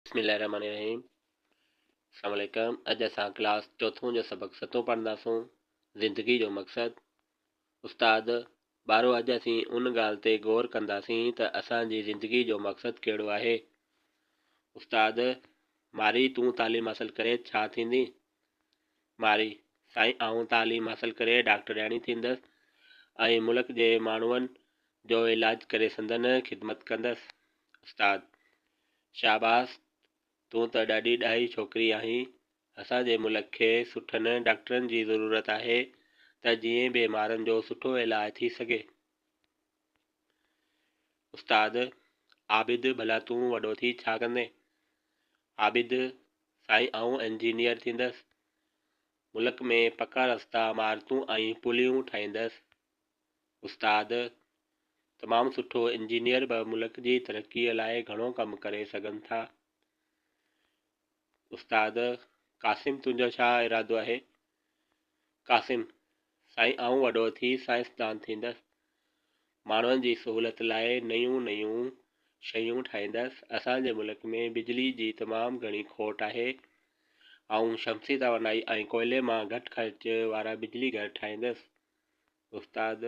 बिस्मिल्लाहिर्रहमानिर्रहीम। अस्सलाम वालेकुम। अॼु असां क्लास चौथों जो सबक सतों पढ़ंदासूं, ज़िंदगी जो मक़सदु। उस्ताद ॿारो अॼु असीं उन ॻाल्हि ते गौर कंदासीं त असांजी ज़िंदगी जो मक़सदु कहिड़ो आहे। उस्ताद मारी तूं तालीम हासिलु करे छा थींदी? मारी साईं आऊं तालीम हासिलु करे डॉक्टरयाणी थींदसि ऐं मुल्क जे माण्हुनि जो इलाज करे संदनि ख़िदमत कंदसि। उस्ताद शाबाश, तूं त ॾाढी ॾाही छोकिरी आहीं। असांजे मुल्क खे सुठनि डॉक्टरनि जी ज़रूरत आहे त जीअं बीमारनि जो सुठो इलाज थी सघे। उस्ताद आबिद भला तूं वॾो थी छा कंदे? आबिद साईं आऊं इंजीनियर थींदसि। मुल्क में पका रस्ता, इमारतूं ऐं पुलियूं ठाहींदसि। उस्ताद तमामु सुठो, इंजीनियर बि मुल्क जी तरक़ीअ लाइ घणो कमु करे सघनि था। उस्ताद क़ासिम तुंहिंजो छा इरादो आहे? क़ासिम साईं आऊं वॾो थी साइंसदान थींदसि। माण्हुनि जी सहूलियत लाइ नयूं नयूं शयूं ठाहींदसि। असांजे मुल्क में बिजली जी तमामु घणी खोट आहे ऐं शमसी तवानाई ऐं कोयले मां घटि ख़र्च वारा बिजली घर ठाहींदसि। उस्ताद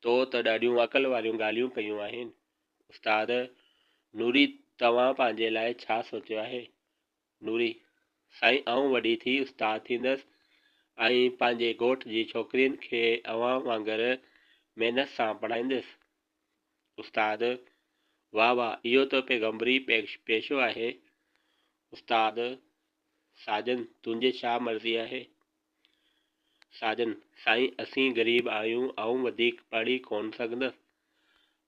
तो त ॾाढियूं अक़ल वारियूं ॻाल्हियूं कयूं आहिनि। उस्ताद नूरी तव्हां पंहिंजे लाइ छा सोचियो आहे? नूरी साईं आऊं वॾी थी उस्ताद थींदसि ऐं पंहिंजे ॻोठ जी छोकिरियुनि खे अव्हां वांगुरु महिनत सां पढ़ाईंदसि। उस्ताद वाह वाह, इहो त पैगम्बरी पेशो आहे। उस्ताद साजन तुंहिंजी छा मर्ज़ी आहे? साजन साईं असीं ग़रीब आहियूं ऐं वधीक पढ़ी कोन सघंदसि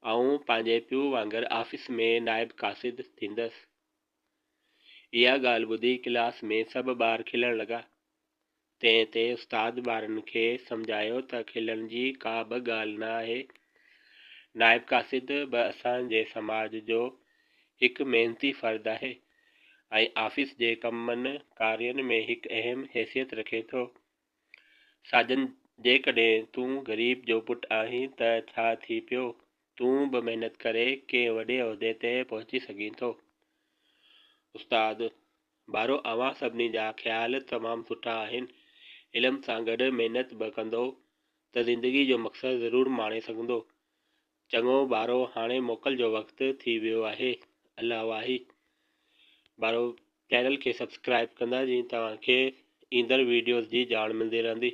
ऐं पंहिंजे पीउ वांगुरु ऑफिस में नाइब कासिद थींदसि। इहा ॻाल्हि ॿुधी क्लास में सभु ॿार खिलण लॻा। तंहिं ते उस्ताद ॿारनि खे सम्झायो त खिलण जी का बि ॻाल्हि न आहे। नाइब कासिद बि असांजे समाज जो हिकु महिनती फ़र्द आहे ऐं ऑफिस जे कमनि कार्यनि में हिकु अहम हैसियत रखे थो। साजन जेकॾहिं तूं ग़रीब जो पुटु आहीं त छा थी पियो, तूं बि महिनत करे कंहिं वॾे उहिदे ते पहुची सघीं थो। उस्ताद ॿारो अव्हां सभिनी जा ख़्याल तमामु सुठा आहिनि। इल्म सां गॾु महिनत बि कंदो त ज़िंदगी जो मक़सदु ज़रूरु माणे सघंदो। चङो ॿारो, हाणे मोकल जो वक़्तु थी वियो आहे। अल्लाह वाही। ॿारो चैनल खे सब्सक्राइब कंदा जीअं तव्हांखे ईंदड़ वीडियोज़ जी ॼाण मिलंदी रहंदी।